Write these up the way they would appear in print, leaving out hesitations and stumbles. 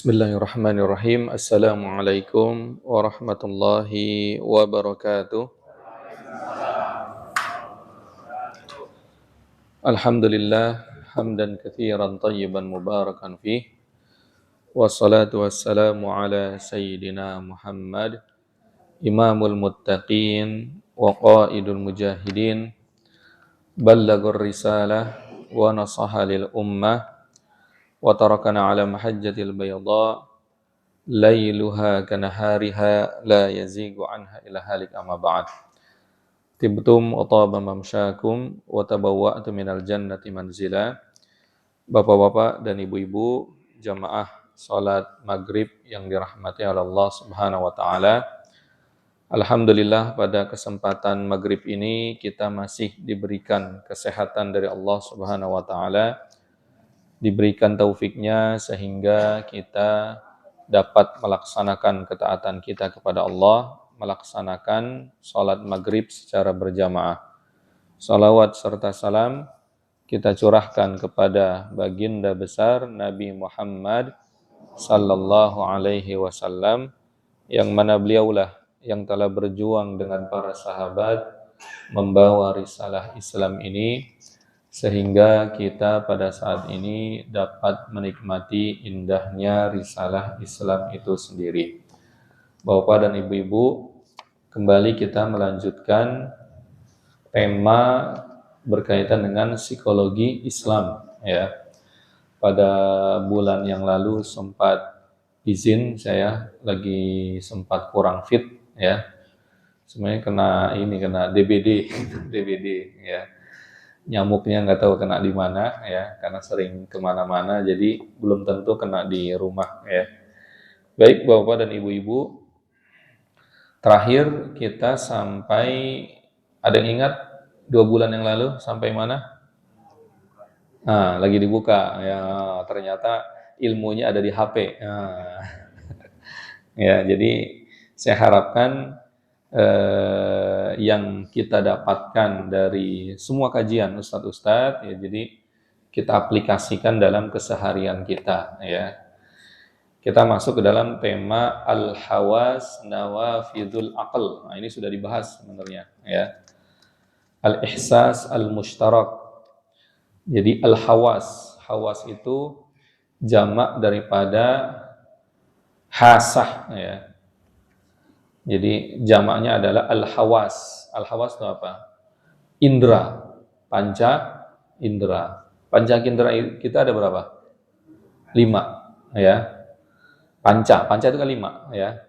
Bismillahirrahmanirrahim. Assalamualaikum warahmatullahi wabarakatuh. Alhamdulillah hamdan katsiran tayyiban mubarakan fih. Wassalatu wassalamu ala sayyidina Muhammad imamul muttaqin wa qaidul mujahidin ballagur risalah wa nasaha lil ummah wa tarakana ala mahajjatil bayda lailuha kanahariha la yazigu anha ila halik amma ba'd. Tibtum wa taba mamsyakum wa tabawwa'tum minal jannati manzila. Bapak-bapak dan ibu-ibu jamaah salat maghrib yang dirahmati oleh Allah Subhanahu wa taala. Alhamdulillah pada kesempatan maghrib ini kita masih diberikan kesehatan dari Allah Subhanahu wa taala, diberikan taufiknya sehingga kita dapat melaksanakan ketaatan kita kepada Allah, melaksanakan salat maghrib secara berjamaah. Salawat serta salam kita curahkan kepada baginda besar Nabi Muhammad sallallahu alaihi wasallam, yang mana beliaulah yang telah berjuang dengan para sahabat membawa risalah Islam ini sehingga kita pada saat ini dapat menikmati indahnya risalah Islam itu sendiri. Bapak dan ibu-ibu, kembali kita melanjutkan tema berkaitan dengan psikologi Islam ya. Pada bulan yang lalu sempat izin, saya lagi sempat kurang fit ya. Sebenarnya kena DBD DBD ya. Nyamuknya nggak tahu kena di mana ya, karena sering kemana-mana, jadi belum tentu kena di rumah ya. Baik bapak dan ibu-ibu, terakhir kita sampai, ada yang ingat 2 bulan yang lalu sampai mana? Nah, lagi dibuka ya, ternyata ilmunya ada di HP. Nah, ya, jadi saya harapkan yang kita dapatkan dari semua kajian ustadz-ustadz ya, jadi kita aplikasikan dalam keseharian kita ya. Kita masuk ke dalam tema al-hawas nawafidul aql. Nah, ini sudah dibahas sebenarnya ya. Al-ihsas al-mushtarak. Jadi al-hawas, hawas itu jamak daripada hasah ya. Jadi jamaknya adalah al-hawas. Al-hawas itu apa? Indra, panca indra. Panca indra kita ada berapa? 5 ya. Panca itu kan 5 ya.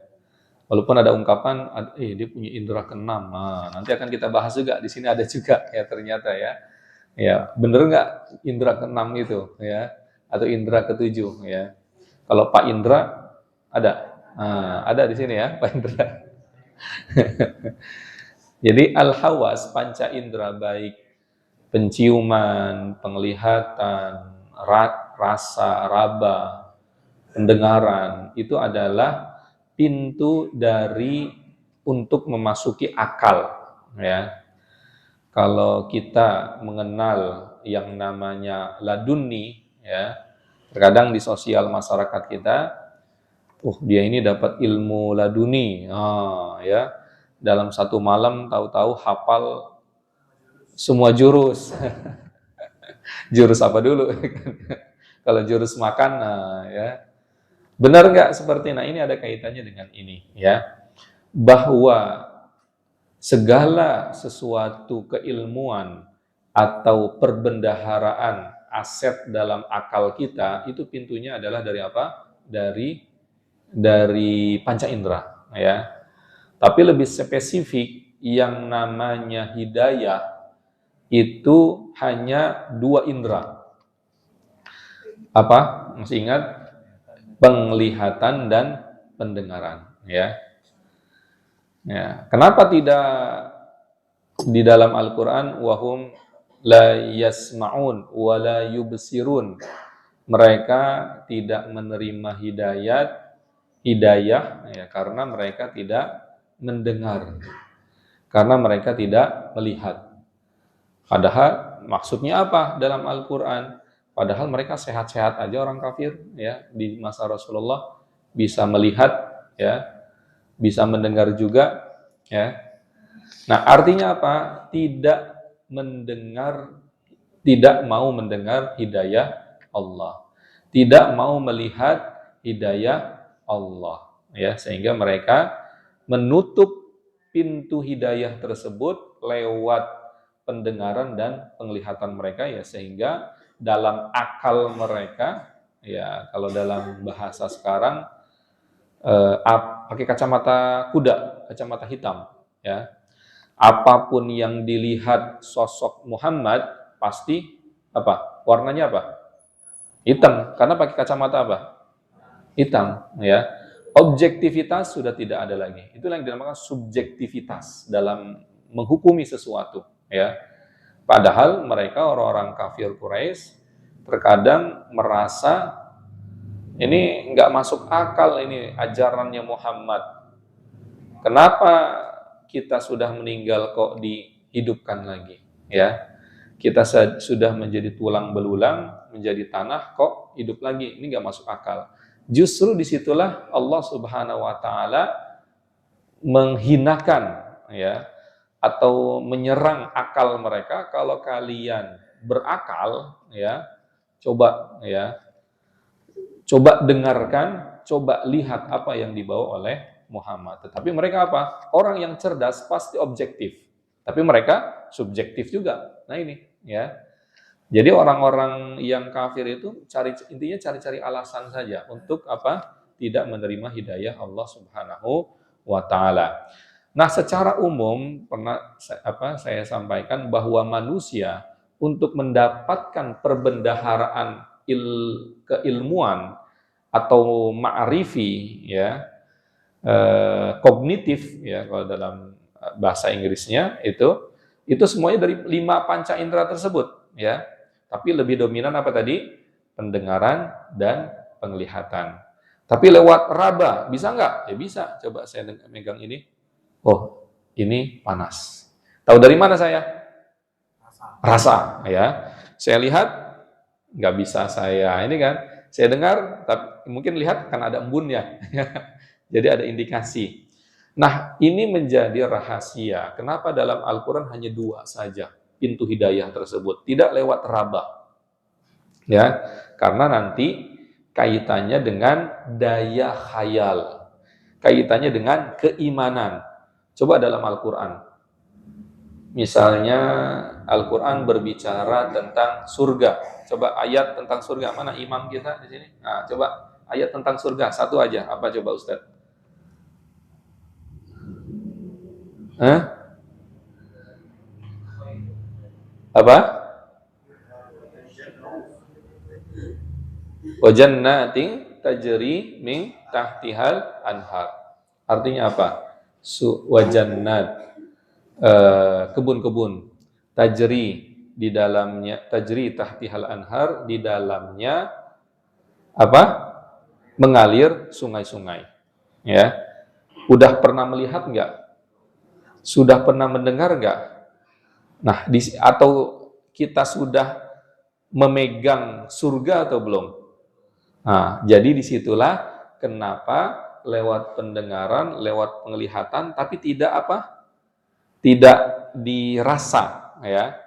Walaupun ada ungkapan dia punya indra ke-6. Nah, nanti akan kita bahas juga, di sini ada juga ya ternyata ya. Ya, bener nggak indra ke-6 itu ya, atau indra ke-7 ya. Kalau Pak Indra ada. Nah, ada di sini ya Pak Indra. Jadi al-hawas, panca indera, baik penciuman, penglihatan, rasa, raba, pendengaran, itu adalah pintu dari untuk memasuki akal ya. Kalau kita mengenal yang namanya laduni ya, terkadang di sosial masyarakat kita, dia ini dapat ilmu laduni, ya, dalam satu malam tahu-tahu hafal semua jurus. Jurus apa dulu? Kalau jurus makan, ya, benar nggak seperti? Nah, ini ada kaitannya dengan ini, ya, bahwa segala sesuatu keilmuan atau perbendaharaan aset dalam akal kita itu pintunya adalah dari apa? Dari panca indera ya. Tapi lebih spesifik yang namanya hidayah itu hanya 2 indera. Apa? Masih ingat? Penglihatan dan pendengaran ya. Ya, kenapa tidak di dalam Al-Qur'an wahum la yasma'un wa la yubsirun? Mereka tidak menerima hidayah ya, karena mereka tidak mendengar, karena mereka tidak melihat. Padahal maksudnya apa dalam Al-Qur'an? Padahal mereka sehat-sehat aja orang kafir ya di masa Rasulullah, bisa melihat ya, bisa mendengar juga ya. Nah, artinya apa? Tidak mendengar, tidak mau mendengar hidayah Allah. Tidak mau melihat hidayah Allah ya, sehingga mereka menutup pintu hidayah tersebut lewat pendengaran dan penglihatan mereka ya, sehingga dalam akal mereka ya, kalau dalam bahasa sekarang pakai kacamata kuda, kacamata hitam ya. Apapun yang dilihat sosok Muhammad pasti apa? Warnanya apa? Hitam, karena pakai kacamata apa? Hitam ya. Objektivitas sudah tidak ada lagi. Itulah yang dinamakan subjektivitas dalam menghukumi sesuatu ya. Padahal mereka orang-orang kafir Quraisy terkadang merasa ini nggak masuk akal, ini ajarannya Muhammad. Kenapa kita sudah meninggal kok dihidupkan lagi? Ya, kita sudah menjadi tulang belulang, menjadi tanah kok hidup lagi? Ini nggak masuk akal. Justru disitulah Allah Subhanahu Wa Taala menghinakan ya, atau menyerang akal mereka. Kalau kalian berakal ya, coba dengarkan, coba lihat apa yang dibawa oleh Muhammad. Tetapi mereka apa? Orang yang cerdas pasti objektif. Tapi mereka subjektif juga. Nah ini ya. Jadi orang-orang yang kafir itu intinya cari-cari alasan saja untuk apa? Tidak menerima hidayah Allah Subhanahu wa taala. Nah, secara umum pernah saya sampaikan bahwa manusia untuk mendapatkan perbendaharaan keilmuan atau ma'rifi ya, kognitif ya kalau dalam bahasa Inggrisnya itu semuanya dari 5 panca indera tersebut ya. Tapi lebih dominan apa tadi? Pendengaran dan penglihatan. Tapi lewat raba bisa nggak? Ya bisa. Coba saya megang ini. Oh, ini panas. Tahu dari mana saya? Rasa ya. Saya lihat nggak bisa saya ini kan. Saya dengar, tapi mungkin lihat kan ada embunnya. Jadi ada indikasi. Nah, ini menjadi rahasia. Kenapa dalam Al-Quran hanya 2 saja pintu hidayah tersebut, tidak lewat raba. Ya, karena nanti kaitannya dengan daya khayal, kaitannya dengan keimanan. Coba dalam Al-Quran. Misalnya Al-Quran berbicara tentang surga. Coba ayat tentang surga, mana imam kita di sini? Nah, coba ayat tentang surga, satu aja. Apa coba Ustaz? Hah? Apa? Wa jannatin tajri min tahtihal anhar. Artinya apa? Wa jannat, kebun-kebun, tajri di dalamnya, tajri tahtihal anhar, di dalamnya apa? Mengalir sungai-sungai. Ya. Udah pernah melihat enggak? Sudah pernah mendengar enggak? Nah, atau kita sudah memegang surga atau belum? Nah, jadi disitulah kenapa lewat pendengaran, lewat penglihatan, tapi tidak apa? Tidak dirasa, ya.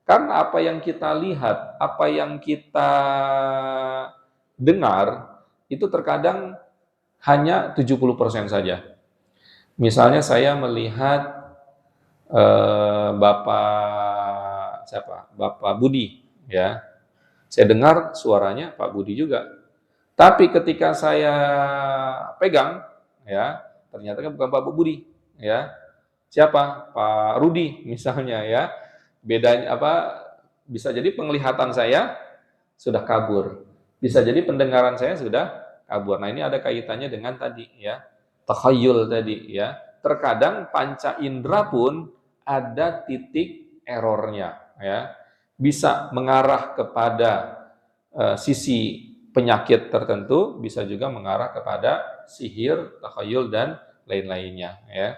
Karena apa yang kita lihat, apa yang kita dengar, itu terkadang hanya 70% saja. Misalnya saya melihat Bapak Budi, ya. Saya dengar suaranya Pak Budi juga. Tapi ketika saya pegang, ya, ternyata kan bukan Pak Budi, ya. Siapa? Pak Rudi misalnya, ya. Bedanya apa? Bisa jadi penglihatan saya sudah kabur. Bisa jadi pendengaran saya sudah kabur. Nah, ini ada kaitannya dengan tadi, ya. Takhayul tadi, ya. Terkadang panca indera pun ada titik errornya, ya. Bisa mengarah kepada sisi penyakit tertentu, bisa juga mengarah kepada sihir, takhayul, dan lain-lainnya, ya.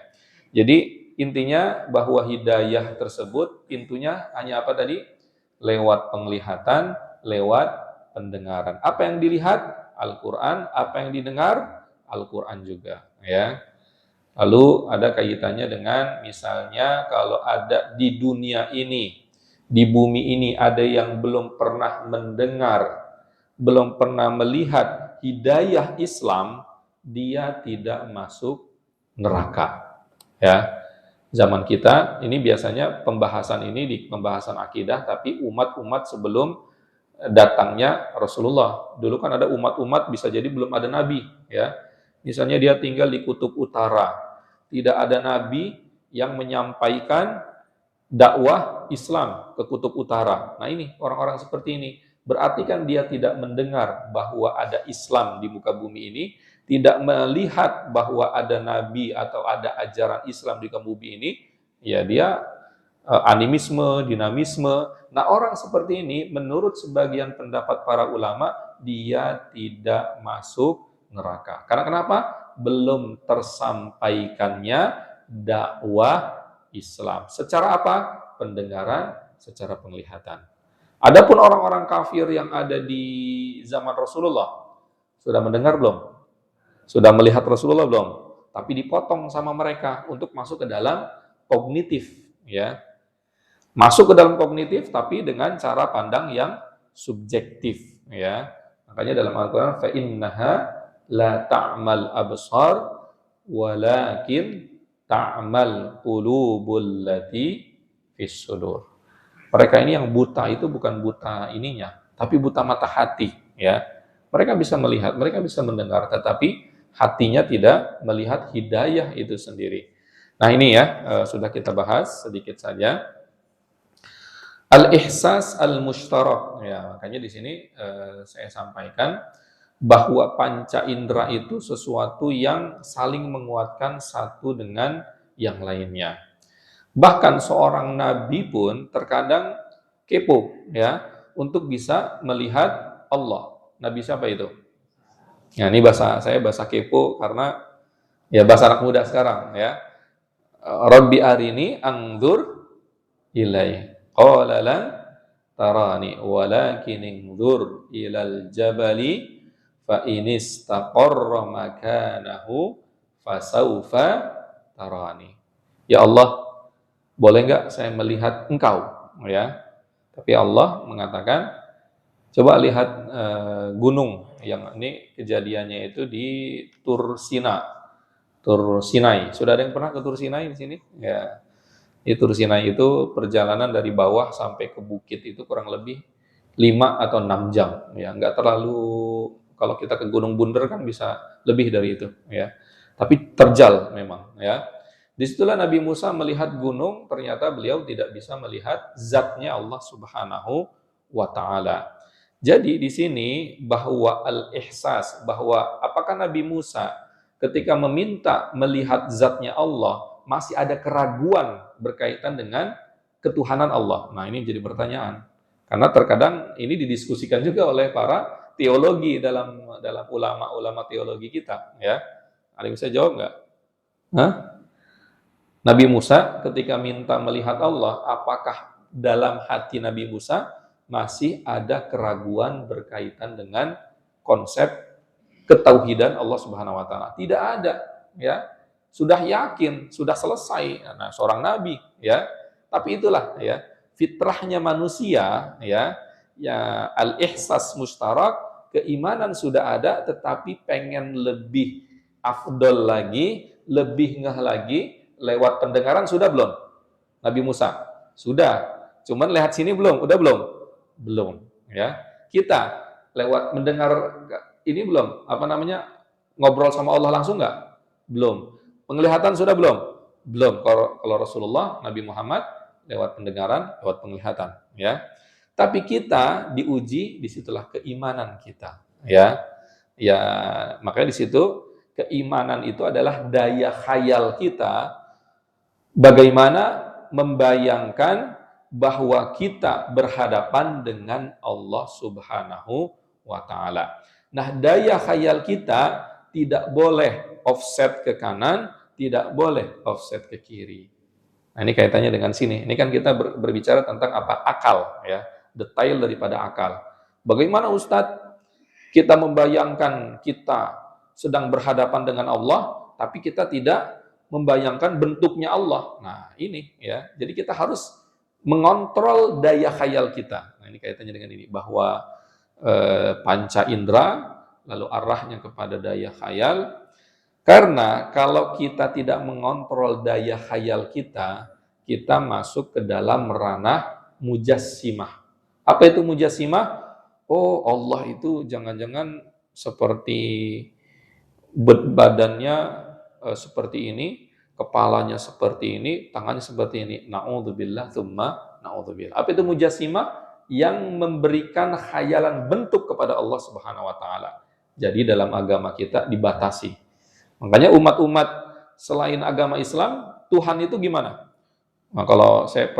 Jadi intinya bahwa hidayah tersebut pintunya hanya apa tadi? Lewat penglihatan, lewat pendengaran. Apa yang dilihat? Al-Quran. Apa yang didengar? Al-Quran juga. Ya. Lalu ada kaitannya dengan misalnya kalau ada di dunia ini, di bumi ini ada yang belum pernah mendengar, belum pernah melihat hidayah Islam, dia tidak masuk neraka. Ya. Zaman kita ini biasanya pembahasan ini di pembahasan akidah, tapi umat-umat sebelum datangnya Rasulullah. Dulu kan ada umat-umat bisa jadi belum ada nabi, ya. Misalnya dia tinggal di kutub utara, tidak ada nabi yang menyampaikan dakwah Islam ke kutub utara. Nah ini orang-orang seperti ini, berarti kan dia tidak mendengar bahwa ada Islam di muka bumi ini, tidak melihat bahwa ada nabi atau ada ajaran Islam di muka bumi ini, ya dia animisme, dinamisme. Nah orang seperti ini menurut sebagian pendapat para ulama, dia tidak masuk neraka. Karena kenapa? Belum tersampaikannya dakwah Islam. Secara apa? Pendengaran, secara penglihatan. Adapun orang-orang kafir yang ada di zaman Rasulullah, sudah mendengar belum? Sudah melihat Rasulullah belum? Tapi dipotong sama mereka untuk masuk ke dalam kognitif, ya. Masuk ke dalam kognitif tapi dengan cara pandang yang subjektif, ya. Makanya dalam Al-Qur'an fa innaha la ta'mal absar walakin ta'mal qulubul lati fis sudur. Mereka ini yang buta itu bukan buta ininya, tapi buta mata hati, ya. Mereka bisa melihat, mereka bisa mendengar, tetapi hatinya tidak melihat hidayah itu sendiri. Nah, ini ya sudah kita bahas sedikit saja. Al-ihsas al-mushtarak, ya, makanya di sini saya sampaikan bahwa panca indera itu sesuatu yang saling menguatkan satu dengan yang lainnya. Bahkan seorang nabi pun terkadang kepo, ya, untuk bisa melihat Allah. Nabi siapa itu? Ya, ini bahasa kepo karena ya bahasa anak muda sekarang, ya. Rabbi arini angdur ilai. Qala lan tarani walakin inzur ilal jabali fa in istaqarra makanahu fasaufa tarani. Ya Allah, boleh enggak saya melihat engkau, ya. Tapi Allah mengatakan, coba lihat gunung yang ini kejadiannya itu di Tur Sinai. Sudah ada yang pernah ke Tur Sinai di sini? Ya. Di Tur Sinai itu perjalanan dari bawah sampai ke bukit itu kurang lebih 5 atau 6 jam, ya. Nggak terlalu, kalau kita ke Gunung Bunder kan bisa lebih dari itu, ya. Tapi terjal memang, ya. Disitulah Nabi Musa melihat gunung, ternyata beliau tidak bisa melihat zatnya Allah Subhanahu wa Ta'ala. Jadi di sini bahwa al-ihsas, bahwa apakah Nabi Musa ketika meminta melihat zatnya Allah masih ada keraguan berkaitan dengan ketuhanan Allah. Nah, ini jadi pertanyaan. Karena terkadang ini didiskusikan juga oleh para teologi dalam ulama-ulama teologi kita, ya. Ada yang bisa jawab nggak? Hah? Nabi Musa ketika minta melihat Allah, apakah dalam hati Nabi Musa masih ada keraguan berkaitan dengan konsep ketauhidan Allah Subhanahu wa Ta'ala? Tidak ada, ya. Sudah yakin, sudah selesai. Nah, seorang nabi, ya. Tapi itulah, ya, fitrahnya manusia, ya, ya, al-ihsas mustarak, keimanan sudah ada, tetapi pengen lebih afdol lagi, lebih ngeh lagi, lewat pendengaran sudah belum? Nabi Musa sudah. Cuman lihat sini belum? Udah belum? Belum, ya. Kita lewat mendengar ini belum? Apa namanya? Ngobrol sama Allah langsung nggak? Belum. Penglihatan sudah belum? Belum. Kalau Rasulullah, Nabi Muhammad lewat pendengaran, lewat penglihatan, ya. Tapi kita diuji, disitulah keimanan kita, ya. Ya, makanya di situ keimanan itu adalah daya khayal kita bagaimana membayangkan bahwa kita berhadapan dengan Allah Subhanahu wa Ta'ala. Nah, daya khayal kita tidak boleh offset ke kanan, tidak boleh offset ke kiri. Nah, ini kaitannya dengan sini. Ini kan kita berbicara tentang apa? Akal, ya. Detail daripada akal. Bagaimana Ustadz kita membayangkan kita sedang berhadapan dengan Allah, tapi kita tidak membayangkan bentuknya Allah. Nah, ini ya. Jadi kita harus mengontrol daya khayal kita. Nah, ini kaitannya dengan ini bahwa panca indera lalu arahnya kepada daya khayal. Karena kalau kita tidak mengontrol daya khayal kita, kita masuk ke dalam ranah mujassimah. Apa itu mujassimah? Oh, Allah itu jangan-jangan seperti badannya seperti ini, kepalanya seperti ini, tangannya seperti ini. Na'udzubillah, tsumma na'udzubillah. Apa itu mujassimah? Yang memberikan khayalan bentuk kepada Allah Subhanahu wa taala. Jadi dalam agama kita dibatasi. Makanya umat-umat selain agama Islam, Tuhan itu gimana? Nah, kalau saya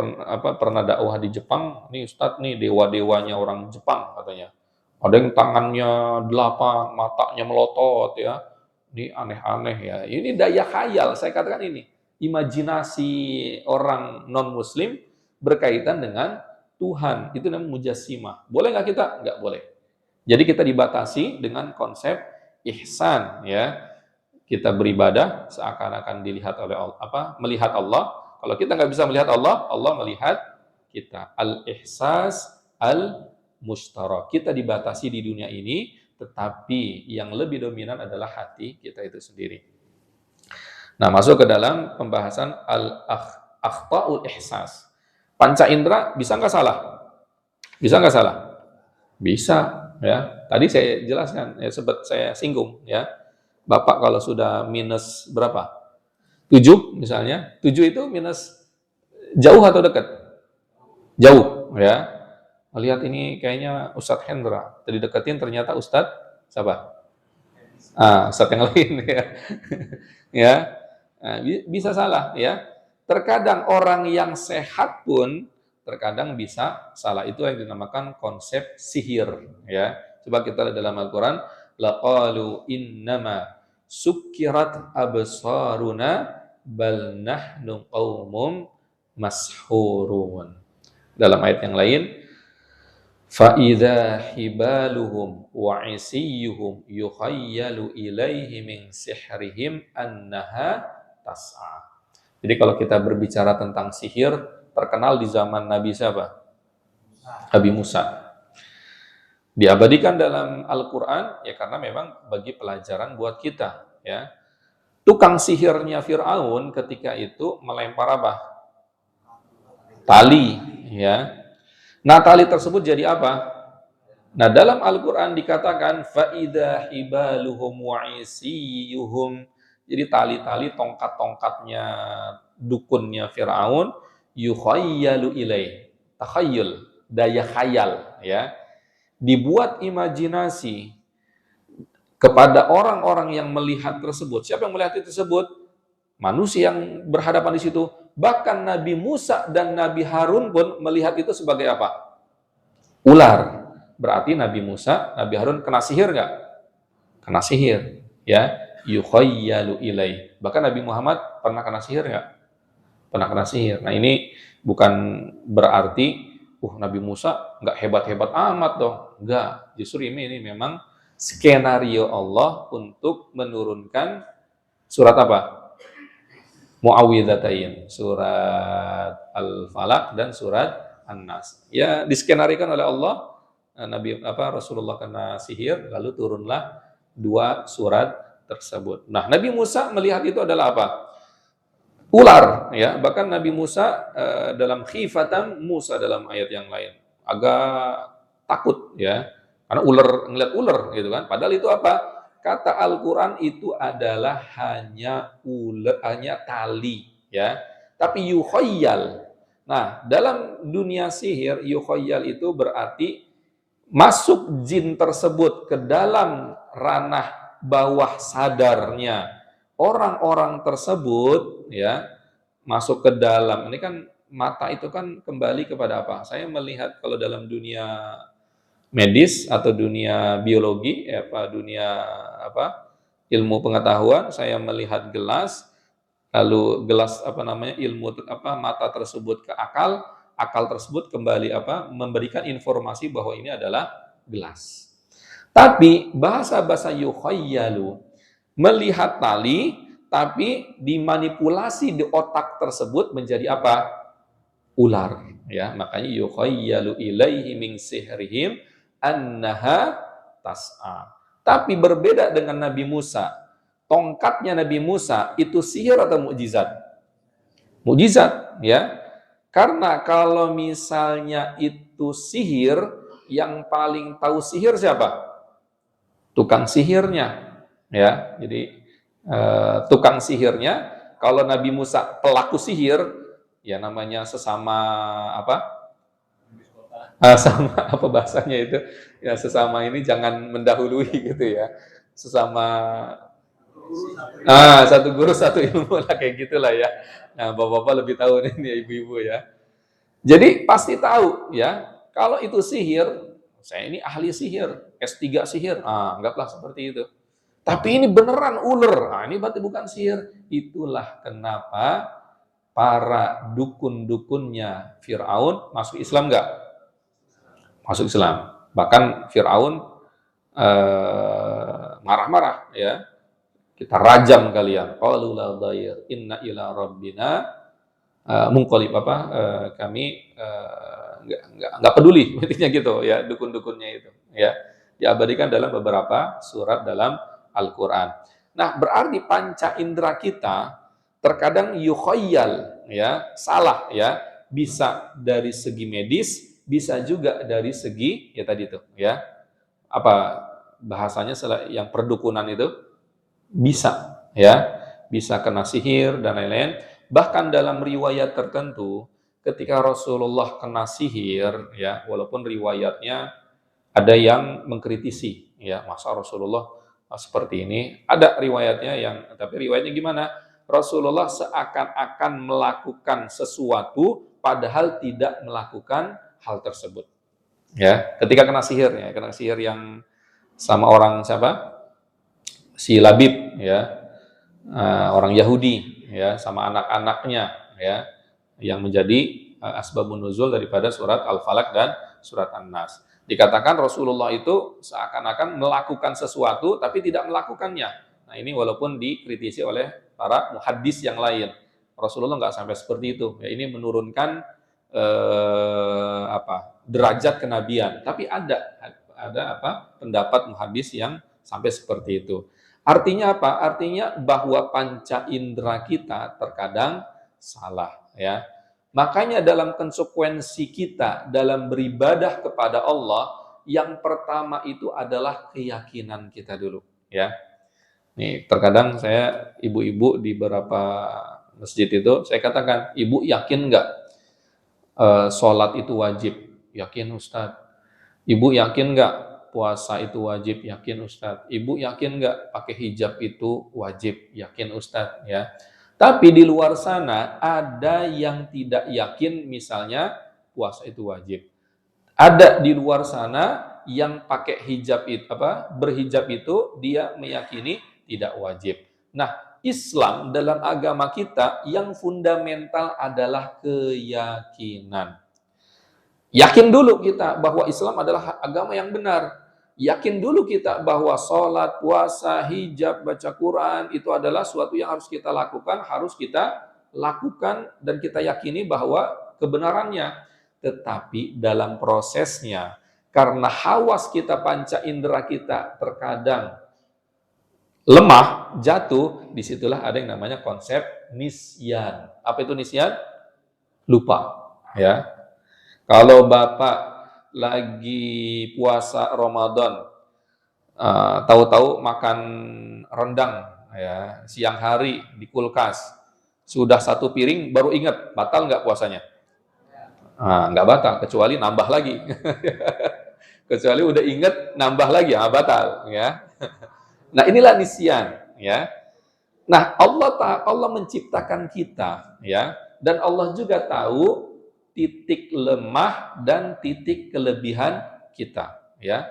pernah dakwah di Jepang, nih Ustadz nih dewa-dewanya orang Jepang katanya. Ada yang tangannya 8, matanya melotot ya. Ini aneh-aneh ya. Ini daya khayal, saya katakan ini. Imajinasi orang non-muslim berkaitan dengan Tuhan. Itu namanya mujassimah. Boleh nggak kita? Nggak boleh. Jadi kita dibatasi dengan konsep ihsan ya. Kita beribadah seakan-akan dilihat oleh melihat Allah. Kalau kita nggak bisa melihat Allah, Allah melihat kita. Al-ihsas al-mushtarak. Kita dibatasi di dunia ini, tetapi yang lebih dominan adalah hati kita itu sendiri. Nah, masuk ke dalam pembahasan al-akhta'ul ihsas. Panca indera bisa nggak salah? Bisa nggak salah? Bisa. Ya. Tadi saya jelaskan, ya, sempat saya singgung ya. Bapak kalau sudah minus berapa? 7 misalnya. 7 itu minus jauh atau dekat? Jauh, ya. Lihat ini kayaknya Ustadz Hendra. Tadi deketin ternyata Ustadz siapa? Ustadz yang lain ya. Ya. Nah, bisa salah ya. Terkadang orang yang sehat pun terkadang bisa salah. Itu yang dinamakan konsep sihir ya. Coba kita lihat dalam Al-Qur'an, laqalu innama sukkirat absaruna bal nahnu qaumum mashurun. Dalam ayat yang lain, fa idza hibaluhum wa isiyuhum yukhayyalu ilaihi min sihrihim annaha tas'a. Jadi kalau kita berbicara tentang sihir, terkenal di zaman Nabi siapa? Nabi Musa. Diabadikan dalam Al-Quran, ya karena memang bagi pelajaran buat kita. Ya. Tukang sihirnya Fir'aun ketika itu melempar apa? Tali. Ya. Nah, tali tersebut jadi apa? Nah, dalam Al-Quran dikatakan, فَإِذَا حِبَالُهُمْ وَعِسِيُّهُمْ. Jadi tali-tali tongkat-tongkatnya dukunnya Fir'aun, yukhayyalu ilaih. Takhayyul, daya khayal. Ya. Dibuat imajinasi kepada orang-orang yang melihat tersebut. Siapa yang melihat itu tersebut? Manusia yang berhadapan di situ. Bahkan Nabi Musa dan Nabi Harun pun melihat itu sebagai apa? Ular. Berarti Nabi Musa, Nabi Harun kena sihir nggak? Kena sihir. Ya, yukhayyalu ilaih. Bahkan Nabi Muhammad pernah kena sihir nggak? Pernah kena sihir. Nah, ini bukan berarti Nabi Musa nggak hebat-hebat amat dong. Enggak, justru ini memang skenario Allah untuk menurunkan surat apa? Muawwidzatain, surat Al-Falaq dan surat An-Nas. Ya, diskenarikan oleh Allah, Rasulullah kena sihir, lalu turunlah 2 surat tersebut. Nah, Nabi Musa melihat itu adalah apa? Ular, ya. Bahkan Nabi Musa dalam khifatan Musa dalam ayat yang lain agak takut, ya, karena ngeliat ular, gitu kan. Padahal itu apa? Kata Al-Quran itu adalah hanya tali, ya. Tapi yukhayyal. Nah, dalam dunia sihir yukhayyal itu berarti masuk jin tersebut ke dalam ranah bawah sadarnya orang-orang tersebut, ya, masuk ke dalam. Ini kan mata itu kan kembali kepada apa? Saya melihat kalau dalam dunia medis atau dunia biologi, dunia ilmu pengetahuan, saya melihat gelas, lalu gelas ilmu mata tersebut ke akal tersebut kembali memberikan informasi bahwa ini adalah gelas. Tapi bahasa yukhayyalu, melihat tali, tapi dimanipulasi di otak tersebut menjadi apa? Ular. Ya, makanya yukhayyalu ilaihi min sihrihim annaha tas'a. Tapi berbeda dengan Nabi Musa. Tongkatnya Nabi Musa itu sihir atau mukjizat? Mukjizat, ya. Karena kalau misalnya itu sihir, yang paling tahu sihir siapa? Tukang sihirnya, ya. Jadi tukang sihirnya, kalau Nabi Musa pelaku sihir, ya namanya sesama apa? Sama apa bahasanya itu? Ya sesama ini jangan mendahului gitu ya. Sesama satu guru satu ilmu lah kayak gitulah ya. Nah, bapak-bapak lebih tahu nih ibu-ibu ya. Jadi pasti tahu ya, kalau itu sihir, saya ini ahli sihir, S3 sihir, anggaplah seperti itu. Tapi ini beneran ular, ini berarti bukan sihir. Itulah kenapa para dukun-dukunnya Fir'aun masuk Islam enggak? Masuk Islam. Bahkan Fir'aun marah-marah ya. Kita rajam kalian. Qalu la dhair inna ila rabbina munqalib kami enggak peduli intinya gitu ya, dukun-dukunnya itu ya. Diabadikan dalam beberapa surat dalam Al-Qur'an. Nah, berarti panca indera kita terkadang yukhayyal ya, salah ya, bisa dari segi medis, bisa juga dari segi ya tadi itu ya. Apa bahasanya yang perdukunan itu bisa ya, bisa kena sihir dan lain-lain. Bahkan dalam riwayat tertentu ketika Rasulullah kena sihir ya, walaupun riwayatnya ada yang mengkritisi ya, masa Rasulullah seperti ini, ada riwayatnya yang, tapi riwayatnya gimana? Rasulullah seakan-akan melakukan sesuatu padahal tidak melakukan hal tersebut. Ya, ketika kena sihir yang sama orang siapa? Si Labib ya, orang Yahudi ya, sama anak-anaknya ya, yang menjadi asbabun nuzul daripada surat Al-Falaq dan surat An-Nas. Dikatakan Rasulullah itu seakan-akan melakukan sesuatu tapi tidak melakukannya. Nah, ini walaupun dikritisi oleh para muhaddis yang lain. Rasulullah nggak sampai seperti itu. Ya, ini menurunkan derajat kenabian. Tapi ada pendapat muhaddis yang sampai seperti itu. Artinya apa? Artinya bahwa panca indera kita terkadang salah ya. Makanya dalam konsekuensi kita dalam beribadah kepada Allah, yang pertama itu adalah keyakinan kita dulu ya. Nih, terkadang saya ibu-ibu di beberapa masjid itu saya katakan, "Ibu yakin nggak sholat itu wajib?" "Yakin Ustadz." "Ibu yakin nggak puasa itu wajib?" "Yakin Ustadz." "Ibu yakin nggak pakai hijab itu wajib?" "Yakin Ustadz." Ya. Tapi di luar sana ada yang tidak yakin misalnya puasa itu wajib. Ada di luar sana yang pakai hijab itu berhijab itu dia meyakini tidak wajib. Nah, Islam dalam agama kita yang fundamental adalah keyakinan. Yakin dulu kita bahwa Islam adalah agama yang benar. Yakin dulu kita bahwa sholat, puasa, hijab, baca Quran itu adalah suatu yang harus kita lakukan dan kita yakini bahwa kebenarannya. Tetapi dalam prosesnya, karena hawas kita, panca indera kita terkadang lemah, jatuh, disitulah ada yang namanya konsep nisyan. Apa itu nisyan? Lupa. Ya. Kalau Bapak lagi puasa Ramadan, tahu-tahu makan rendang ya, siang hari di kulkas, sudah satu piring baru ingat, batal nggak puasanya? Nggak batal, kecuali nambah lagi. Kecuali udah ingat nambah lagi, batal ya. Nah, inilah nisyan ya. Nah, Allah menciptakan kita ya, dan Allah juga tahu titik lemah dan titik kelebihan kita ya.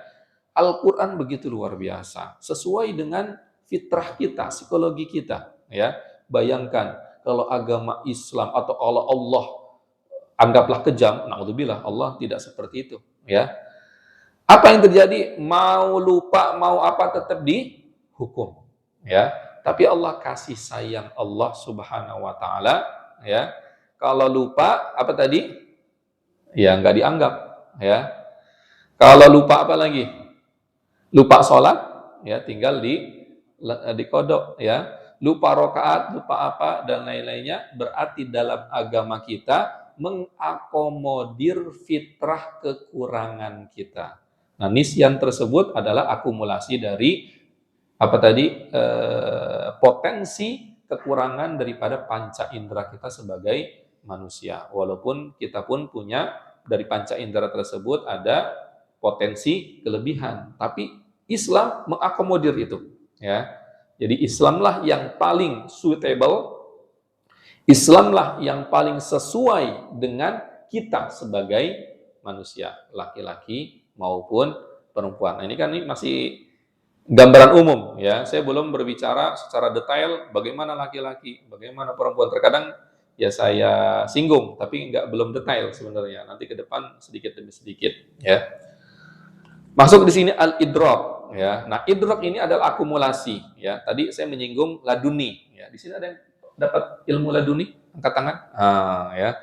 Al-Qur'an begitu luar biasa, sesuai dengan fitrah kita, psikologi kita ya. Bayangkan kalau agama Islam atau Allah anggaplah kejam, naudzubillah, Allah tidak seperti itu ya. Apa yang terjadi? Mau lupa, mau apa tetap dihukum, ya. Tapi Allah kasih sayang Allah Subhanahu wa taala, ya. Kalau lupa apa tadi? Ya nggak dianggap, ya. Kalau lupa apa lagi? Lupa sholat, ya tinggal dikodok, ya. Lupa rokaat, lupa apa dan lain-lainnya, berarti dalam agama kita mengakomodir fitrah kekurangan kita. Nah, nisyan tersebut adalah akumulasi dari apa tadi potensi kekurangan daripada panca indera kita sebagai manusia. Walaupun kita pun punya dari panca indera tersebut ada potensi kelebihan, tapi Islam mengakomodir itu, ya. Jadi Islamlah yang paling suitable, Islamlah yang paling sesuai dengan kita sebagai manusia, laki-laki maupun perempuan. Nah, ini masih gambaran umum, ya. Saya belum berbicara secara detail bagaimana laki-laki, bagaimana perempuan. Terkadang ya saya singgung, tapi belum detail sebenarnya. Nanti ke depan sedikit demi sedikit, ya. Masuk di sini al-idrak, ya. Nah, idrak ini adalah akumulasi, ya. Tadi saya menyinggung laduni, ya. Di sini ada yang dapat ilmu laduni? Angkat tangan. Ya.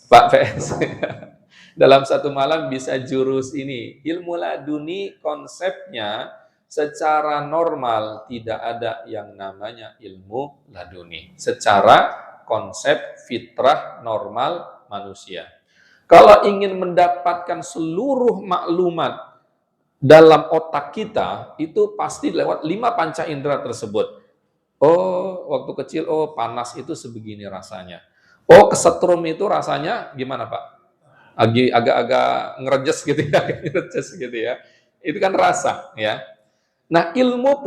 Pak PS. Dalam satu malam bisa jurus ini. Ilmu laduni konsepnya secara normal tidak ada yang namanya ilmu laduni. Secara konsep fitrah normal manusia. Kalau ingin mendapatkan seluruh maklumat dalam otak kita, itu pasti lewat 5 panca indera tersebut. Oh, waktu kecil, oh panas itu sebegini rasanya. Oh, kesetrum itu rasanya gimana, Pak? Agak-agak ngerejes gitu ya, ngerejes gitu ya. Itu kan rasa, ya. Nah, ilmu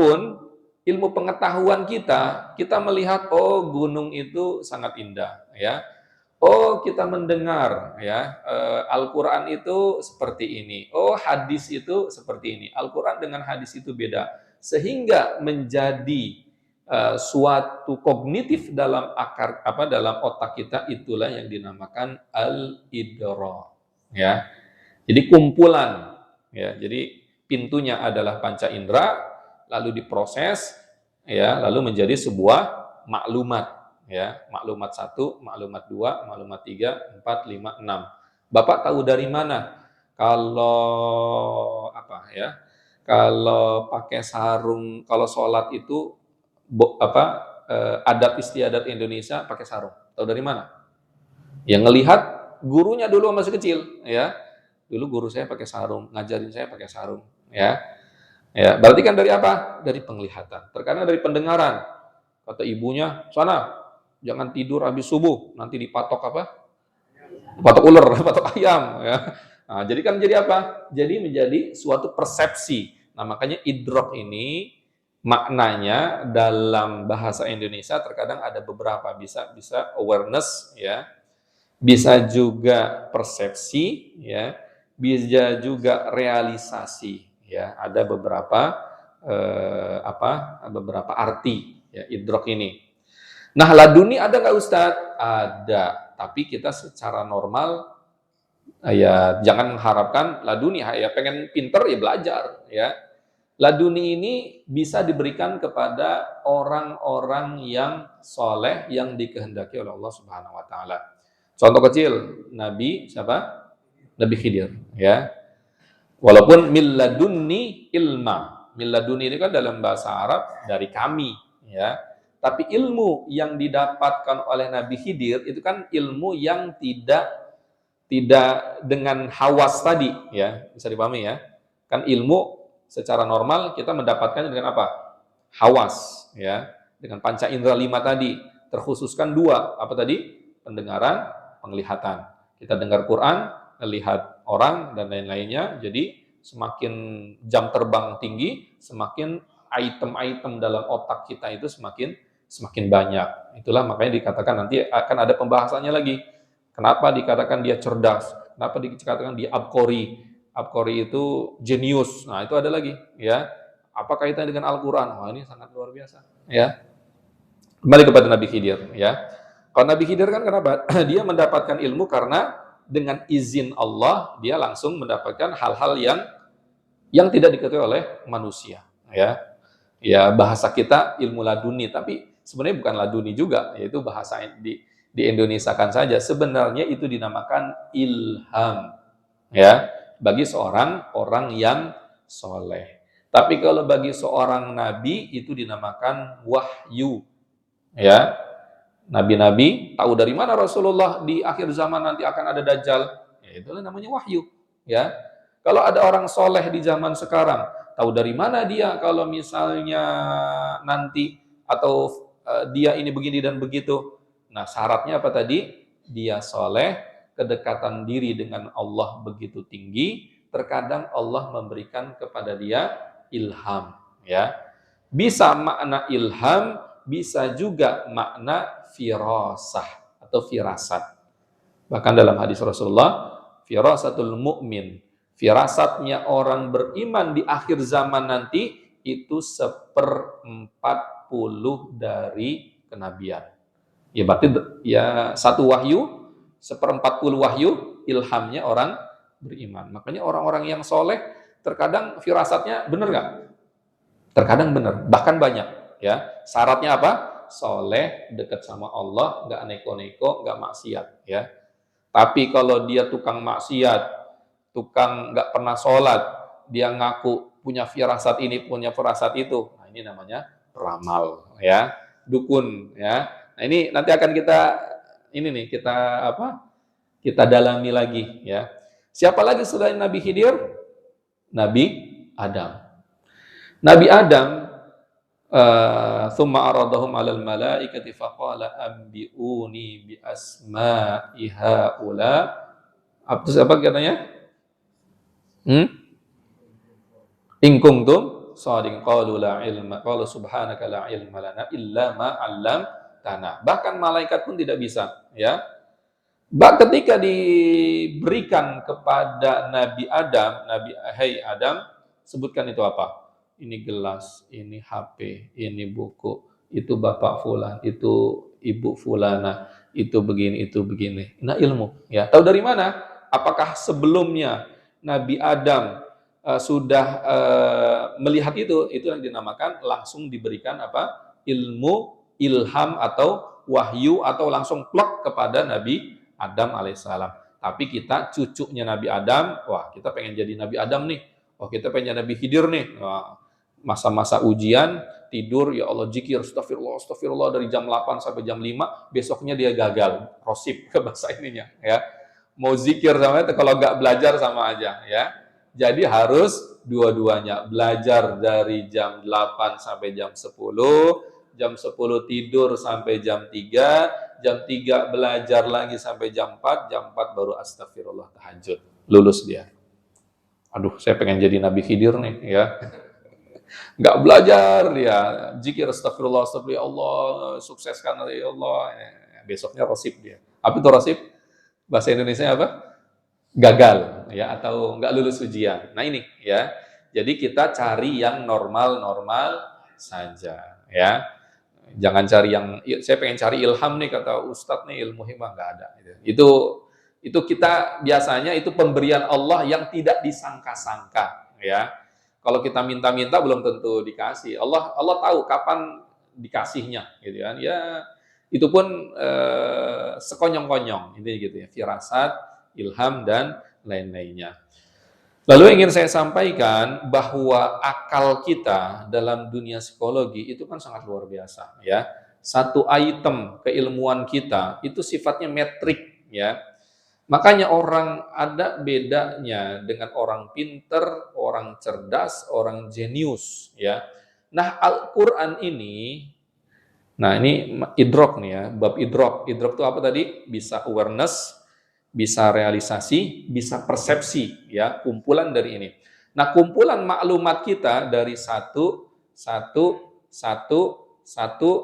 pengetahuan kita melihat, oh gunung itu sangat indah, ya. Oh, kita mendengar, ya, Al-Quran itu seperti ini. Oh, hadis itu seperti ini. Al-Quran dengan hadis itu beda. Sehingga menjadi suatu kognitif dalam dalam otak kita, itulah yang dinamakan al-idrak, ya. Jadi kumpulan, ya. Jadi pintunya adalah panca indera, lalu diproses, ya, lalu menjadi sebuah maklumat. Ya, maklumat 1, maklumat 2, maklumat 3, 4, 5, 6. Bapak tahu dari mana? Kalau apa ya? Kalau pakai sarung, kalau sholat itu adat istiadat Indonesia pakai sarung. Tahu dari mana? Yang ngelihat gurunya dulu masih kecil, ya. Dulu guru saya pakai sarung, ngajarin saya pakai sarung, ya. Ya, berarti kan dari apa? Dari penglihatan. Terkadang dari pendengaran. Kata ibunya, sana jangan tidur habis subuh, nanti dipatok apa? Patok ular, patok ayam, ya. Nah, jadi kan jadi apa? Jadi menjadi suatu persepsi. Nah, makanya idrak ini maknanya dalam bahasa Indonesia terkadang ada beberapa, bisa awareness, ya. Bisa juga persepsi, ya. Bisa juga realisasi, ya. Ada beberapa arti, ya, idrak ini. Nah, laduni ada nggak Ustadz? Ada, tapi kita secara normal ya jangan mengharapkan laduni, ya pengen pinter ya belajar, ya. Laduni ini bisa diberikan kepada orang-orang yang soleh yang dikehendaki oleh Allah Subhanahu wa taala. Contoh kecil, Nabi siapa? Nabi Khidir, ya. Walaupun min ladunni ilma. Min laduni ini kan dalam bahasa Arab dari kami, ya. Tapi ilmu yang didapatkan oleh Nabi Khidir itu kan ilmu yang tidak dengan hawas tadi, ya. Bisa dipahami, ya. Kan ilmu secara normal kita mendapatkan dengan apa? Hawas, ya. Dengan panca indera 5 tadi, terkhususkan 2, apa tadi? Pendengaran, penglihatan. Kita dengar Quran, melihat orang dan lain-lainnya, jadi semakin jam terbang tinggi, semakin item-item dalam otak kita itu semakin banyak. Itulah makanya dikatakan nanti akan ada pembahasannya lagi. Kenapa dikatakan dia cerdas? Kenapa dikatakan dia abqori? Abqori itu jenius. Nah, itu ada lagi, ya. Apa kaitannya dengan Al-Qur'an? Wah, ini sangat luar biasa, ya. Kembali kepada Nabi Khidir, ya. Kalau Nabi Khidir kan kenapa? Dia mendapatkan ilmu karena dengan izin Allah dia langsung mendapatkan hal-hal yang tidak diketahui oleh manusia, ya. Ya, bahasa kita ilmu laduni, tapi sebenarnya bukan laduni juga, yaitu bahasa di Indonesia-kan saja. Sebenarnya itu dinamakan ilham, ya, bagi seorang orang yang soleh. Tapi kalau bagi seorang nabi itu dinamakan wahyu, ya. Nabi-nabi tahu dari mana Rasulullah di akhir zaman nanti akan ada dajjal, ya itulah namanya wahyu, ya. Kalau ada orang soleh di zaman sekarang, tahu dari mana dia kalau misalnya nanti atau dia ini begini dan begitu. Nah, syaratnya apa tadi? Dia soleh, kedekatan diri dengan Allah begitu tinggi, terkadang Allah memberikan kepada dia ilham, ya. Bisa makna ilham, bisa juga makna firasah atau firasat. Bahkan dalam hadis Rasulullah, firasatul mu'min, firasatnya orang beriman di akhir zaman nanti itu 1/40 dari kenabian. Ya berarti ya satu wahyu 1/40 wahyu ilhamnya orang beriman. Makanya orang-orang yang soleh terkadang firasatnya benar nggak? Terkadang benar, bahkan banyak. Ya, syaratnya apa? Soleh, dekat sama Allah, nggak neko-neko, nggak maksiat. Ya, tapi kalau dia tukang maksiat, tukang nggak pernah sholat, dia ngaku punya firasat ini, punya firasat itu. Nah, ini namanya peramal, ya, dukun, ya. Nah, ini nanti akan kita apa? Kita dalami lagi, ya. Siapa lagi selain Nabi Khidir? Nabi Adam. Nabi Adam, thumma aradahum 'alal malaikati faqala anbi'uni bi asma'i haula. Terus apa katanya? In kuntum shadiqin qalu la ilma qalu subhanaka la ilma lana illa ma 'allamtana. Bahkan malaikat pun tidak bisa, ya. Ketika diberikan kepada Nabi Adam, hey Adam, sebutkan itu apa? Ini gelas, ini HP, ini buku, itu bapak fulan, itu ibu fulana, itu begini, itu begini. Nah, ilmu, ya. Tahu dari mana? Apakah sebelumnya Nabi Adam sudah melihat itu? Itu yang dinamakan langsung diberikan apa? Ilmu, ilham atau wahyu atau langsung plok kepada Nabi Adam alaihissalam. Tapi kita cucunya Nabi Adam, wah kita pengen jadi Nabi Adam nih. Wah kita pengen jadi Nabi Khidir nih. Wah, masa-masa ujian, tidur, ya Allah zikir, astagfirullah, astagfirullah dari jam 8 sampai jam 5, besoknya dia gagal, rosip ke bahasa ininya, ya. Mau zikir sama itu, kalau nggak belajar sama aja, ya. Jadi harus dua-duanya, belajar dari jam 8 sampai jam 10, jam 10 tidur sampai jam 3, jam 3 belajar lagi sampai jam 4, jam 4 baru astagfirullah tahajud, lulus dia. Aduh, saya pengen jadi Nabi Khidir nih, ya. Nggak belajar dia, zikir astagfirullah, astagfirullah, Allah, sukseskan ya Allah, besoknya rosip dia. Apa itu rosip? Bahasa Indonesia apa? Gagal, ya, atau nggak lulus ujian. Nah ini, ya. Jadi kita cari yang normal-normal saja, ya. Jangan cari yang, saya pengen cari ilham nih, kata Ustadz nih, ilmu hikmah, nggak ada. Itu kita biasanya itu pemberian Allah yang tidak disangka-sangka, ya. Kalau kita minta-minta belum tentu dikasih. Allah tahu kapan dikasihnya, gitu kan. Ya, itu pun sekonyong-konyong, ini gitu ya. Firasat, ilham dan lain-lainnya. Lalu ingin saya sampaikan bahwa akal kita dalam dunia psikologi itu kan sangat luar biasa, ya. Satu item keilmuan kita itu sifatnya metrik, ya. Makanya orang ada bedanya dengan orang pinter, orang cerdas, orang jenius, ya. Nah, Al-Qur'an ini, nah ini idrok nih ya, bab idrok. Idrok itu apa tadi? Bisa awareness, bisa realisasi, bisa persepsi, ya, kumpulan dari ini. Nah, kumpulan maklumat kita dari satu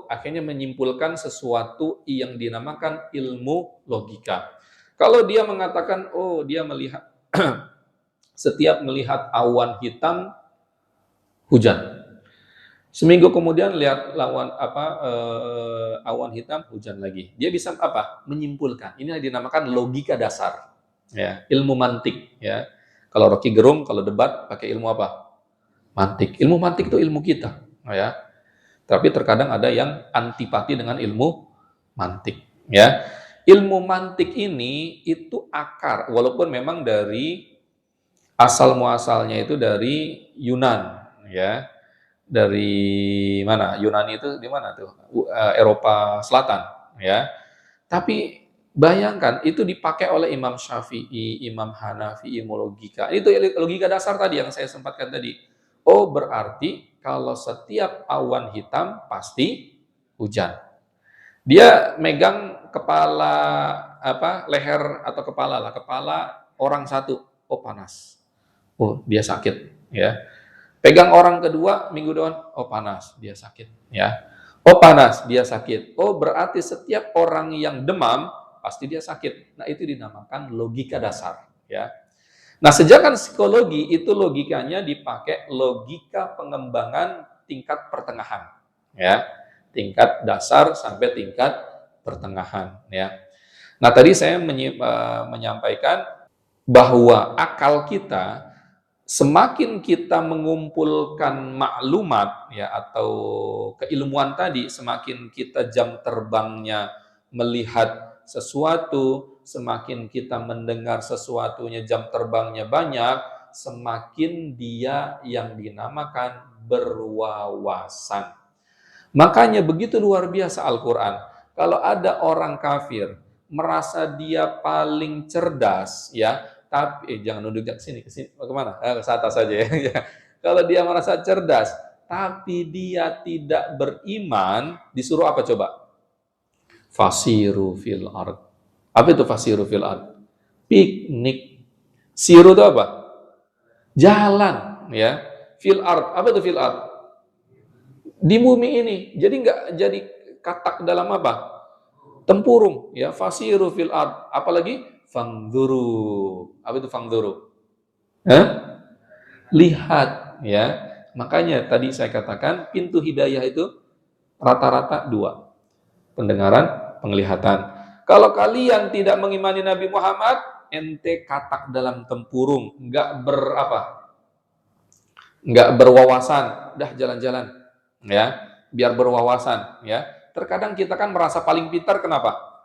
akhirnya menyimpulkan sesuatu yang dinamakan ilmu logika. Kalau dia mengatakan, oh dia melihat setiap melihat awan hitam hujan. Seminggu kemudian lihat awan hitam hujan lagi. Dia bisa apa? Menyimpulkan. Ini yang dinamakan logika dasar. ya, ilmu mantik ya. Kalau Rocky Gerung kalau debat pakai ilmu apa? Mantik. Ilmu mantik itu ilmu kita, ya. Tapi terkadang ada yang antipati dengan ilmu mantik, ya. Ilmu mantik ini itu akar, walaupun memang dari asal muasalnya itu dari Yunan, ya. Dari mana? Yunani itu di mana tuh? Eropa Selatan, ya. Tapi bayangkan itu dipakai oleh Imam Syafi'i, Imam Hanafi, ilmu logika. Itu logika dasar tadi yang saya sempatkan tadi. Oh, berarti kalau setiap awan hitam pasti hujan. Dia megang kepala apa? Leher atau kepala lah, kepala orang satu. Oh, panas. Oh, dia sakit, ya. Pegang orang kedua minggu depan, oh panas, dia sakit, ya. Oh panas, dia sakit. Oh berarti setiap orang yang demam pasti dia sakit. Nah itu dinamakan logika dasar, ya. Nah sejak psikologi itu logikanya dipakai logika pengembangan tingkat pertengahan, ya. Tingkat dasar sampai tingkat pertengahan, ya. Nah tadi saya menyampaikan bahwa akal kita semakin kita mengumpulkan maklumat ya atau keilmuan tadi, semakin kita jam terbangnya melihat sesuatu, semakin kita mendengar sesuatunya jam terbangnya banyak, semakin dia yang dinamakan berwawasan. Makanya begitu luar biasa Al-Qur'an. Kalau ada orang kafir merasa dia paling cerdas ya, tapi jangan nunduk ke sini, kemana? Ke atas saja ya. Kalau dia merasa cerdas, tapi dia tidak beriman, disuruh apa coba? Fasiru fil ard. Apa itu fasiru fil ard? Piknik. Siru itu apa? Jalan, ya. Fil ard. Apa itu fil ard? Di bumi ini. Jadi nggak jadi katak dalam apa? Tempurung, ya. Fasiru fil ard. Apalagi fangduru. Apa itu fangduru? Lihat, ya. Makanya tadi saya katakan pintu hidayah itu rata-rata dua. Pendengaran, penglihatan. Kalau kalian tidak mengimani Nabi Muhammad, ente katak dalam tempurung, nggak berwawasan, dah jalan-jalan, ya, biar berwawasan, ya. Terkadang kita kan merasa paling pintar, kenapa?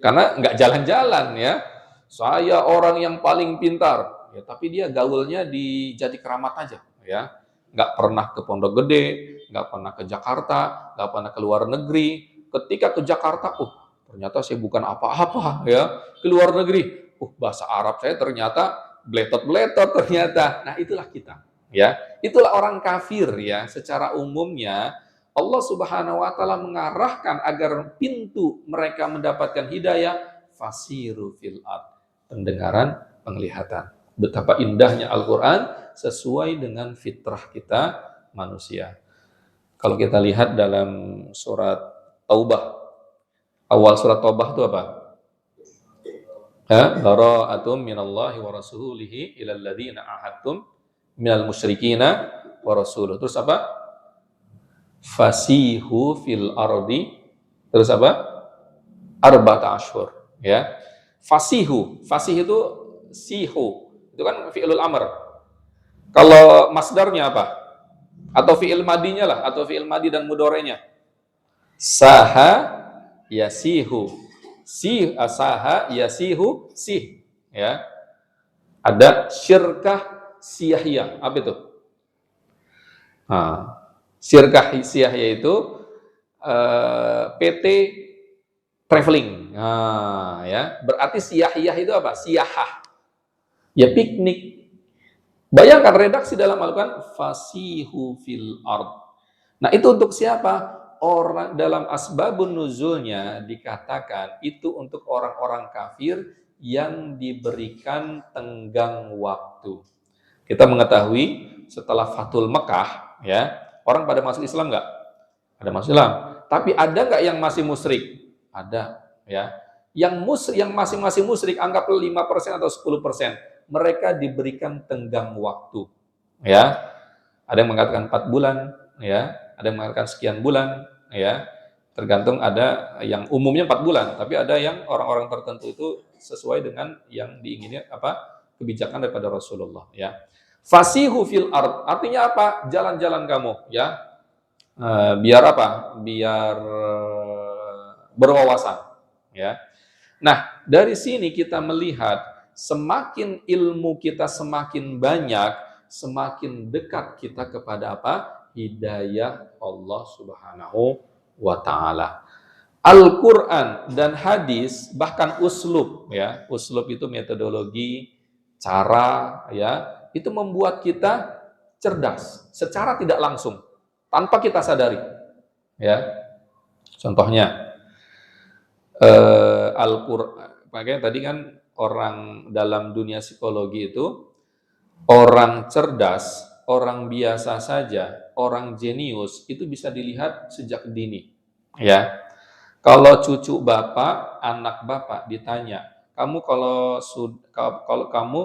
Karena nggak jalan-jalan, ya. Saya orang yang paling pintar, ya, tapi dia gaulnya jadi keramat aja, ya. Nggak pernah ke Pondok Gede, nggak pernah ke Jakarta, nggak pernah ke luar negeri. Ketika ke Jakarta, ternyata saya bukan apa-apa, ya. Ke luar negeri, bahasa Arab saya ternyata bletot-bletot ternyata. Nah, itulah kita, ya. Itulah orang kafir, ya. Secara umumnya Allah Subhanahu wa taala mengarahkan agar pintu mereka mendapatkan hidayah fasiru fil ard, pendengaran, penglihatan. Betapa indahnya Al-Qur'an sesuai dengan fitrah kita manusia. Kalau kita lihat dalam surat Taubah, awal surat Taubah itu apa? Bara'atum minallahi wa rasulihi ilal ladzina ahadtum minal musyrikina wa rasuluh. Terus apa? Fasihu fil ardi. Terus apa? Arba'ata ashhur, ya. Fasih itu sihu. Itu kan fi'lul amr. Kalau masdarnya apa? Atau fi'il madinya lah, atau fi'il madi dan mudorenya. Saha yasihu. Saha yasihu sih, ya. Ada syirkah siyahiyah. Apa itu? Syirkah siyahiyah itu PT traveling. Ya. Berarti siyahiyah itu apa? Siyahah. Ya piknik. Bayangkan redaksi dalam Al-Quran, fasihu fil ard. Nah itu untuk siapa? Orang dalam asbabun nuzulnya dikatakan itu untuk orang-orang kafir yang diberikan tenggang waktu. Kita mengetahui setelah Fathul Mekah, ya, orang pada masuk Islam nggak? Ada masuk Islam. Tapi ada nggak yang masih musyrik? Ada, ya. Yang masing-masing musyrik anggaplah 5% atau 10%. Mereka diberikan tenggang waktu, ya. Ada yang mengatakan 4 bulan, ya. Ada yang mengatakan sekian bulan, ya. Tergantung, ada yang umumnya 4 bulan, tapi ada yang orang-orang tertentu itu sesuai dengan yang diinginkan kebijakan daripada Rasulullah ya. Fasihu fil ard artinya apa? Jalan-jalan kamu ya. Biar apa? Biar berwawasan ya. Nah, dari sini kita melihat semakin ilmu kita semakin banyak, semakin dekat kita kepada apa? Hidayah Allah Subhanahu wa taala. Al-Qur'an dan hadis, bahkan uslub ya. Uslub itu metodologi, cara ya, itu membuat kita cerdas secara tidak langsung tanpa kita sadari ya. Contohnya Al-Qur'an, makanya tadi kan orang dalam dunia psikologi itu orang cerdas, orang biasa saja, orang jenius itu bisa dilihat sejak dini ya. Kalau cucu bapak, anak bapak ditanya, kamu kalau kamu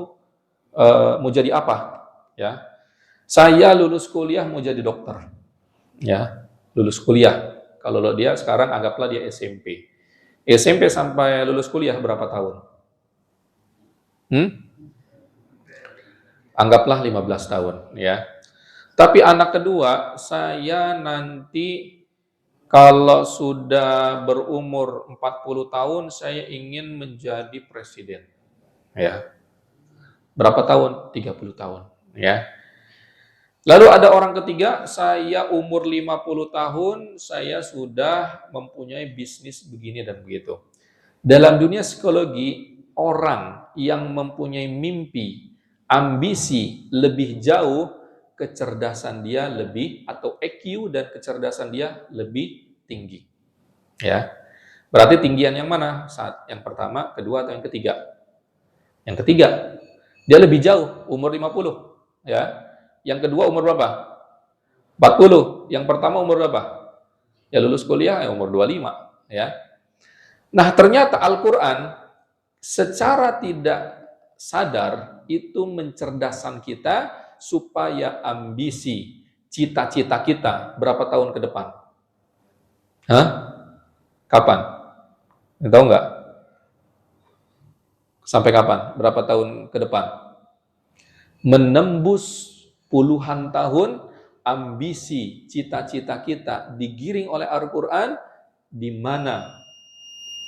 mau jadi apa? Ya, saya lulus kuliah mau jadi dokter. Ya, lulus kuliah. Kalau dia sekarang anggaplah dia SMP. SMP sampai lulus kuliah berapa tahun? Anggaplah 15 tahun, ya. Tapi anak kedua, saya nanti kalau sudah berumur 40 tahun, saya ingin menjadi presiden. Ya. Berapa tahun? 30 tahun, ya. Lalu ada orang ketiga, saya umur 50 tahun, saya sudah mempunyai bisnis begini dan begitu. Dalam dunia psikologi, orang yang mempunyai mimpi, ambisi lebih jauh, kecerdasan dia lebih, atau EQ dan kecerdasan dia lebih tinggi. Ya. Berarti tinggian yang mana? Saat yang pertama, kedua, atau yang ketiga? Yang ketiga. Dia lebih jauh, umur 50. Ya. Yang kedua umur berapa? 40. Yang pertama umur berapa? Ya lulus kuliah umur 25. Ya. Nah, ternyata Al-Quran secara tidak sadar itu mencerdaskan kita supaya ambisi, cita-cita kita berapa tahun ke depan? Hah? Kapan? Tahu nggak? Sampai kapan? Berapa tahun ke depan? Menembus puluhan tahun, ambisi, cita-cita kita digiring oleh Al-Quran, di mana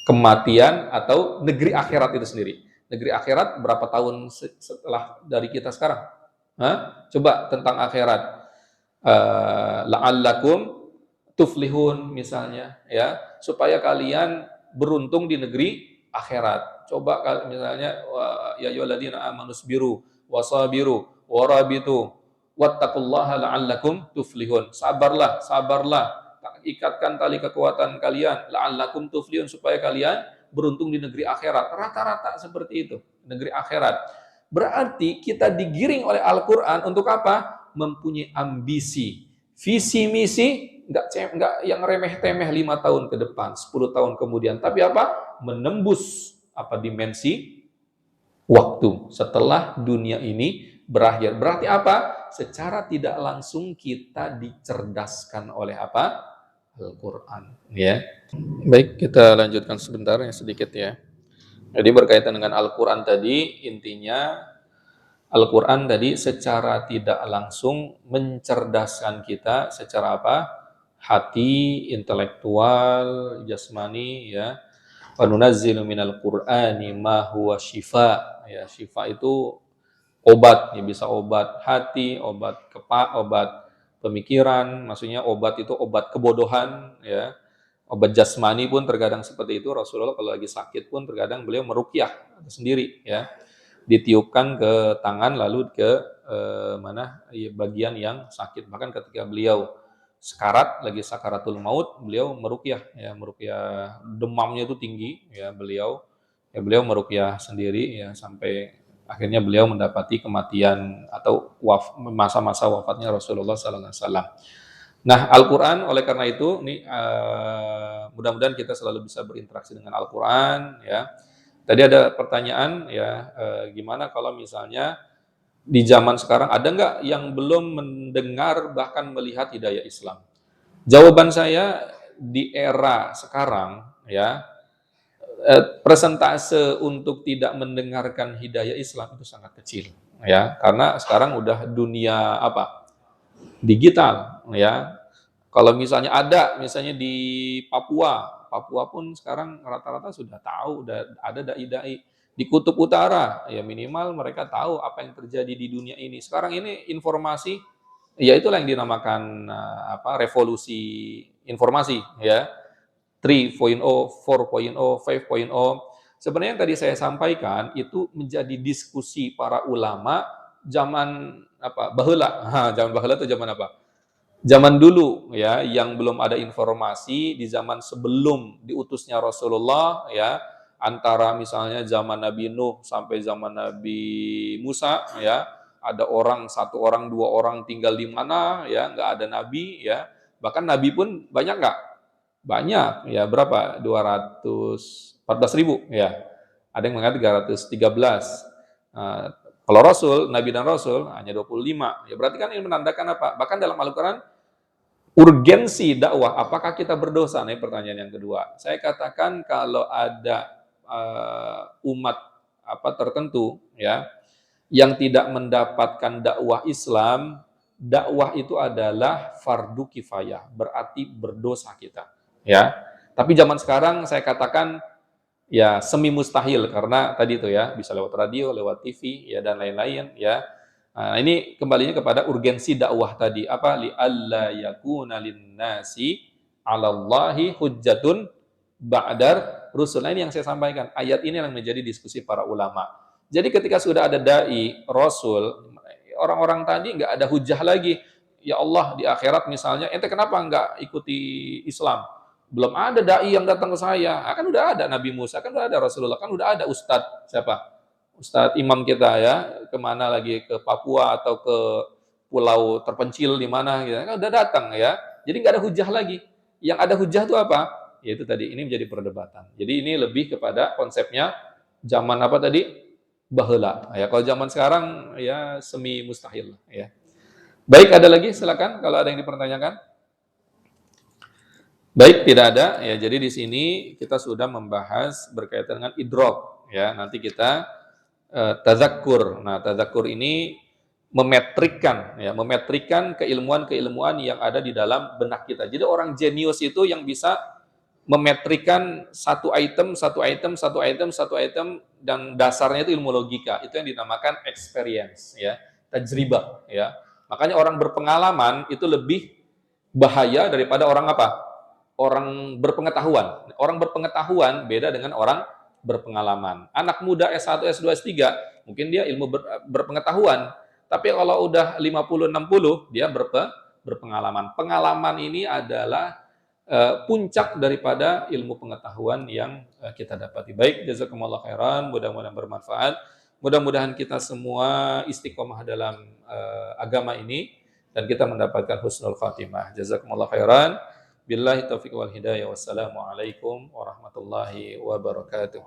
kematian atau negeri akhirat itu sendiri. Negeri akhirat berapa tahun setelah dari kita sekarang? Coba tentang akhirat. La'allakum tuflihun misalnya, ya, supaya kalian beruntung di negeri akhirat. Coba misalnya ya ayyuhalladzina amanus biru wasabiru warabitu wattaqullaha la'allakum tuflihun. Sabarlah, ikatkan tali kekuatan kalian, la'allakum tuflihun, supaya kalian beruntung di negeri akhirat. Rata-rata seperti itu, negeri akhirat. Berarti kita digiring oleh Al-Quran untuk apa? Mempunyai ambisi, visi misi, enggak yang remeh-temeh 5 tahun ke depan, 10 tahun kemudian, tapi apa? Menembus dimensi waktu setelah dunia ini berakhir. Berarti apa? Secara tidak langsung kita dicerdaskan oleh apa? Al-Quran. Ya. Baik, kita lanjutkan sebentar ya, sedikit ya. Jadi berkaitan dengan Al-Quran tadi, intinya Al-Quran tadi secara tidak langsung mencerdaskan kita secara apa? Hati, intelektual, jasmani, ya. Wa nunazzilu minal Qur'ani ma huwa syifa. Ya, syifa itu obat, ya, bisa obat hati, obat obat pemikiran, maksudnya obat itu obat kebodohan, ya. Obat jasmani pun terkadang seperti itu. Rasulullah kalau lagi sakit pun terkadang beliau meruqyah sendiri, ya. Ditiupkan ke tangan lalu ke bagian yang sakit. Bahkan ketika beliau sekarat, lagi sakaratul maut, beliau meruqyah, ya, meruqyah, demamnya itu tinggi, ya, beliau meruqyah sendiri, ya, sampai akhirnya beliau mendapati kematian atau masa-masa wafatnya Rasulullah sallallahu alaihi wasallam. Nah, Al-Quran oleh karena itu, mudah-mudahan kita selalu bisa berinteraksi dengan Al-Quran, ya. Tadi ada pertanyaan, ya, gimana kalau misalnya di zaman sekarang ada nggak yang belum mendengar bahkan melihat hidayah Islam? Jawaban saya, di era sekarang ya, persentase untuk tidak mendengarkan hidayah Islam itu sangat kecil ya, karena sekarang udah dunia apa? Digital ya. Kalau misalnya ada misalnya di Papua, Papua pun sekarang rata-rata sudah tahu, udah ada dai-dai. Di kutub utara, ya minimal mereka tahu apa yang terjadi di dunia ini. Sekarang ini informasi, ya itulah yang dinamakan revolusi informasi ya. 3.0, 4.0, 5.0. Sebenarnya yang tadi saya sampaikan itu menjadi diskusi para ulama zaman apa? Baheula. Zaman baheula itu zaman apa? Zaman dulu ya, yang belum ada informasi di zaman sebelum diutusnya Rasulullah ya, antara misalnya zaman Nabi Nuh sampai zaman Nabi Musa ya, ada orang, satu orang, dua orang tinggal di mana ya, nggak ada nabi ya. Bahkan nabi pun banyak nggak? Banyak ya, berapa? 214.000 ya. Ada yang mengatakan 313. Nah, kalau Rasul, Nabi dan Rasul hanya 25. Ya berarti kan ini menandakan apa? Bahkan dalam Al-Quran urgensi dakwah, apakah kita berdosa? Nah, pertanyaan yang kedua. Saya katakan kalau ada umat apa tertentu ya yang tidak mendapatkan dakwah Islam, dakwah itu adalah fardu kifayah, berarti berdosa kita. Ya. Tapi zaman sekarang saya katakan ya semi mustahil karena tadi itu ya bisa lewat radio, lewat TV ya dan lain-lain ya. Nah, ini kembalinya kepada urgensi dakwah tadi. Apa? Li alla yakuna linnasi 'alallahi hujjatun ba'dar rusul. Nah, ini yang saya sampaikan. Ayat ini yang menjadi diskusi para ulama. Jadi ketika sudah ada dai, rasul, orang-orang tadi nggak ada hujah lagi. Ya Allah, di akhirat misalnya, ente kenapa nggak ikuti Islam? Belum ada dai yang datang ke saya. Kan udah ada Nabi Musa, kan udah ada Rasulullah, kan udah ada Ustadz siapa? Ustadz imam kita ya, kemana lagi, ke Papua atau ke pulau terpencil di mana gitu, kan udah datang ya. Jadi nggak ada hujah lagi. Yang ada hujah itu apa? Yaitu tadi, ini menjadi perdebatan. Jadi ini lebih kepada konsepnya zaman apa tadi? Baheula. Ya, kalau zaman sekarang ya semi mustahil ya. Baik, ada lagi silakan kalau ada yang dipertanyakan. Baik, tidak ada ya. Jadi di sini kita sudah membahas berkaitan dengan idrok ya. Nanti kita tazakkur. Nah, tazakkur ini memetrikkan ya, memetrikkan keilmuan-keilmuan yang ada di dalam benak kita. Jadi orang jenius itu yang bisa memetrikkan satu item, satu item, satu item, satu item, dan dasarnya itu ilmu logika. Itu yang dinamakan experience ya, tajribah ya. Makanya orang berpengalaman itu lebih bahaya daripada orang apa? Orang berpengetahuan. Orang berpengetahuan beda dengan orang berpengalaman. Anak muda S1, S2, S3, mungkin dia ilmu berpengetahuan. Tapi kalau udah 50, 60, dia berpengalaman. Pengalaman ini adalah puncak daripada ilmu pengetahuan yang kita dapati. Baik, jazakumullah khairan, mudah-mudahan bermanfaat. Mudah-mudahan kita semua istiqomah dalam agama ini dan kita mendapatkan husnul khatimah. Jazakumullah khairan. Billahi taufiq wal hidayah. Wassalamualaikum warahmatullahi wabarakatuh.